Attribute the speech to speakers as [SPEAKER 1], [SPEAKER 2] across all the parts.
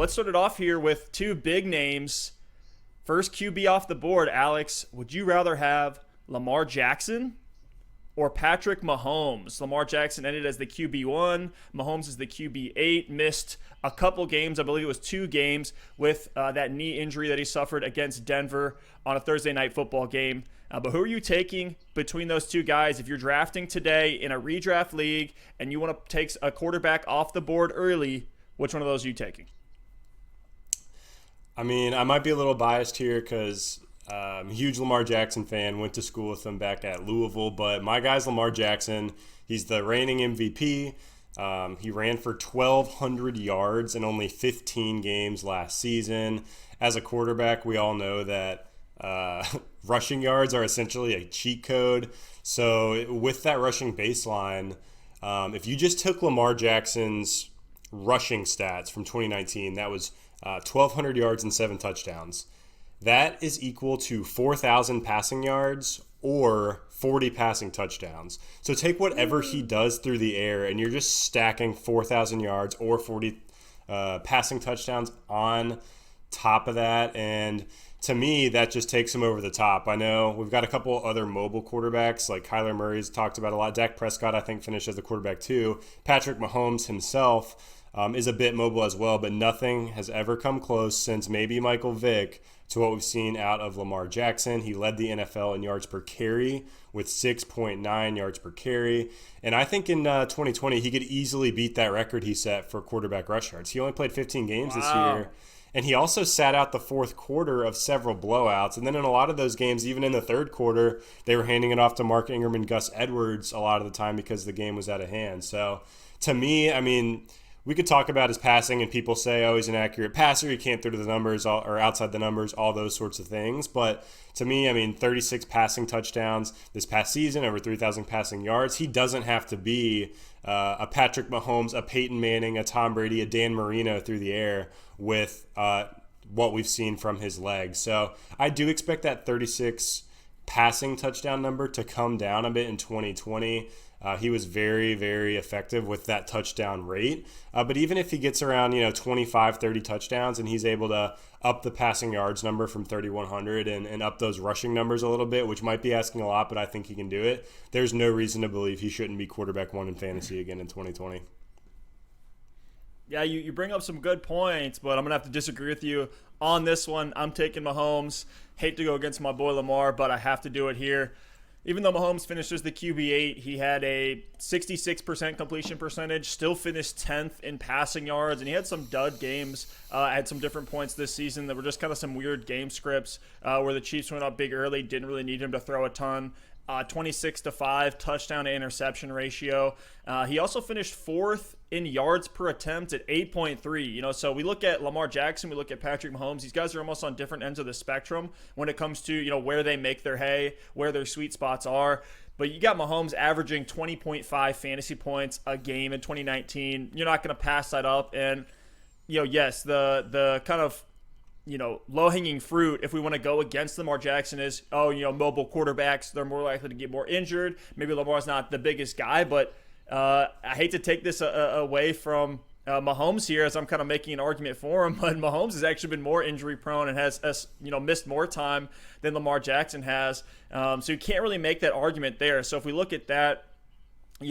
[SPEAKER 1] let's start it off here with two big names. First QB off the board, Alex. Would you rather have Lamar Jackson or Patrick Mahomes? Lamar Jackson ended as the QB1. Mahomes is the QB8. Missed a couple games. I believe it was 2 games with that knee injury that he suffered against Denver on a Thursday night football game. But who are you taking between those two guys? If you're drafting today in a redraft league and you want to take a quarterback off the board early, which one of those are you taking?
[SPEAKER 2] I mean, I might be a little biased here because I'm a huge Lamar Jackson fan, went to school with him back at Louisville, but my guy's Lamar Jackson. He's the reigning MVP. He ran for 1,200 yards in only 15 games last season. As a quarterback, we all know that rushing yards are essentially a cheat code. So with that rushing baseline, if you just took Lamar Jackson's rushing stats from 2019, that was 1,200 yards and 7 touchdowns. That is equal to 4,000 passing yards or 40 passing touchdowns. So take whatever he does through the air, and you're just stacking 4,000 yards or 40 passing touchdowns on top of that. And to me, that just takes him over the top. I know we've got a couple other mobile quarterbacks, like Kyler Murray's talked about a lot. Dak Prescott, I think, finished as the quarterback too. Patrick Mahomes himself is a bit mobile as well, but nothing has ever come close since maybe Michael Vick to what we've seen out of Lamar Jackson. He led the NFL in yards per carry with 6.9 yards per carry. And I think in 2020, he could easily beat that record he set for quarterback rush yards. He only played 15 games this year. And he also sat out the fourth quarter of several blowouts. And then in a lot of those games, even in the third quarter, they were handing it off to Mark Ingram and Gus Edwards a lot of the time because the game was out of hand. So to me, I mean, we could talk about his passing and people say, oh, he's an accurate passer. He can't throw to the numbers or outside the numbers, all those sorts of things. But to me, I mean, 36 passing touchdowns this past season, over 3,000 passing yards. He doesn't have to be a Patrick Mahomes, a Peyton Manning, a Tom Brady, a Dan Marino through the air with what we've seen from his legs. So I do expect that 36 passing touchdown number to come down a bit in 2020. He was very, very effective with that touchdown rate. But even if he gets around, 25, 30 touchdowns and he's able to up the passing yards number from 3,100 and up those rushing numbers a little bit, which might be asking a lot, but I think he can do it. There's no reason to believe he shouldn't be quarterback 1 in fantasy again in 2020.
[SPEAKER 1] Yeah, you bring up some good points, but I'm going to have to disagree with you on this one. I'm taking Mahomes. Hate to go against my boy Lamar, but I have to do it here. Even though Mahomes finished as the QB8, he had a 66% completion percentage, still finished 10th in passing yards, and he had some dud games at some different points this season that were just kind of some weird game scripts where the Chiefs went up big early, didn't really need him to throw a ton. 26-5 touchdown to interception ratio. He also finished 4th in yards per attempt at 8.3. So we look at Lamar Jackson, we look at Patrick Mahomes. These guys are almost on different ends of the spectrum when it comes to, where they make their hay, where their sweet spots are. But you got Mahomes averaging 20.5 fantasy points a game in 2019. You're not going to pass that up. And, yes, the kind of low-hanging fruit, if we want to go against Lamar Jackson, is, mobile quarterbacks, they're more likely to get more injured. Maybe Lamar's not the biggest guy, but I hate to take this away from Mahomes here as I'm kind of making an argument for him, but Mahomes has actually been more injury-prone and has missed more time than Lamar Jackson has. So you can't really make that argument there. So if we look at that, a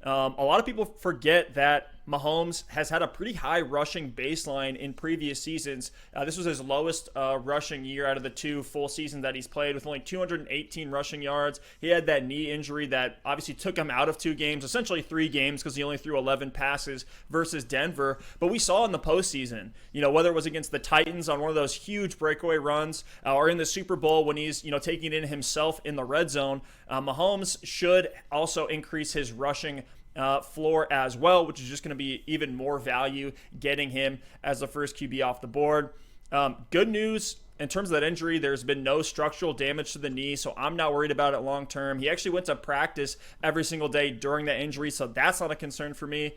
[SPEAKER 1] lot of people forget that Mahomes has had a pretty high rushing baseline in previous seasons. This was his lowest rushing year out of the 2 full seasons that he's played, with only 218 rushing yards. He had that knee injury that obviously took him out of 2 games, essentially 3 games, because he only threw 11 passes versus Denver. But we saw in the postseason, whether it was against the Titans on one of those huge breakaway runs or in the Super Bowl when he's, taking it in himself in the red zone, Mahomes should also increase his rushing floor as well, which is just going to be even more value getting him as the first QB off the board. Good news in terms of that injury, there's been no structural damage to the knee, so I'm not worried about it long term. He actually went to practice every single day during that injury, so that's not a concern for me.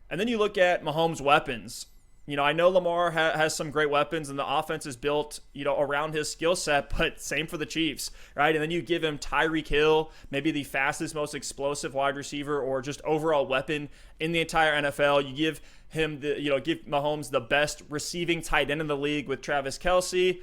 [SPEAKER 1] And then you look at Mahomes' weapons. I know Lamar has some great weapons and the offense is built, around his skill set, but same for the Chiefs, right? And then you give him Tyreek Hill, maybe the fastest, most explosive wide receiver or just overall weapon in the entire NFL. You give him give Mahomes the best receiving tight end in the league with Travis Kelce.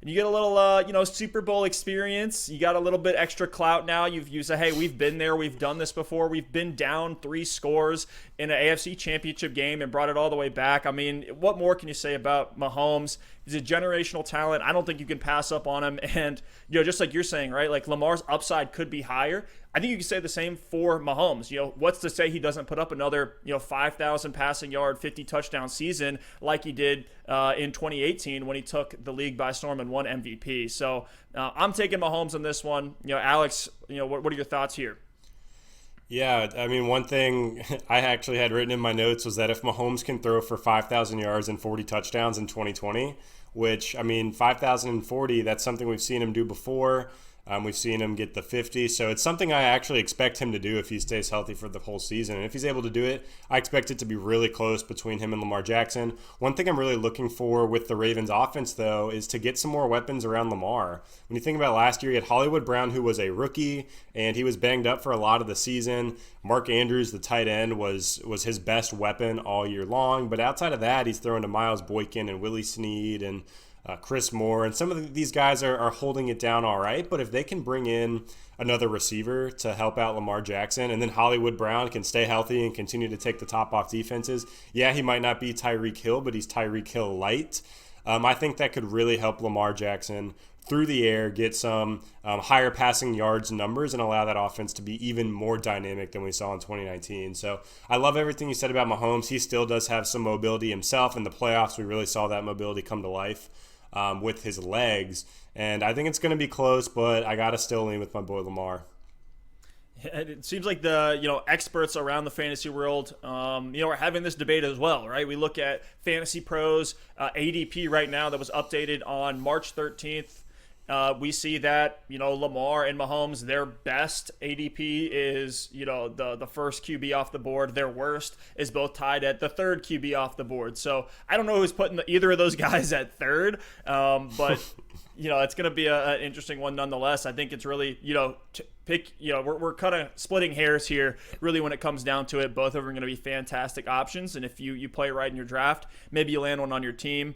[SPEAKER 1] And you get a little, Super Bowl experience. You got a little bit extra clout now. You say, hey, we've been there. We've done this before. We've been down 3 scores in an AFC championship game and brought it all the way back. I mean, what more can you say about Mahomes? He's a generational talent. I don't think you can pass up on him. And, just like you're saying, right, like Lamar's upside could be higher. I think you can say the same for Mahomes. What's to say he doesn't put up another, 5,000 passing yard, 50 touchdown season like he did in 2018 when he took the league by storm and won MVP. So I'm taking Mahomes on this one. Alex, what are your thoughts here?
[SPEAKER 2] Yeah, I mean, one thing I actually had written in my notes was that if Mahomes can throw for 5,000 yards and 40 touchdowns in 2020, which, I mean, 5,040, that's something we've seen him do before. We've seen him get the 50, so it's something I actually expect him to do if he stays healthy for the whole season. And if he's able to do it, I expect it to be really close between him and Lamar Jackson. One thing I'm really looking for with the Ravens offense, though, is to get some more weapons around Lamar. When you think about last year, you had Hollywood Brown, who was a rookie, and he was banged up for a lot of the season. Mark Andrews, the tight end, was his best weapon all year long. But outside of that, he's throwing to Miles Boykin and Willie Snead and Chris Moore, and some of these guys are holding it down all right. But if they can bring in another receiver to help out Lamar Jackson, and then Hollywood Brown can stay healthy and continue to take the top off defenses, yeah, he might not be Tyreek Hill, but he's Tyreek Hill light. I think that could really help Lamar Jackson through the air, get some higher passing yards numbers, and allow that offense to be even more dynamic than we saw in 2019. So I love everything you said about Mahomes. He still does have some mobility himself. In the playoffs, we really saw that mobility come to life with his legs. And I think it's going to be close, but I got to still lean with my boy Lamar.
[SPEAKER 1] It seems like the experts around the fantasy world are having this debate as well, right? We look at Fantasy Pros ADP right now that was updated on March 13th. We see that Lamar and Mahomes, their best ADP is the first QB off the board. Their worst is both tied at the third QB off the board. So I don't know who's putting either of those guys at third, but it's going to be an interesting one nonetheless. I think it's really pick. We're kind of splitting hairs here. Really, when it comes down to it, both of them are going to be fantastic options. And if you play right in your draft, maybe you land one on your team.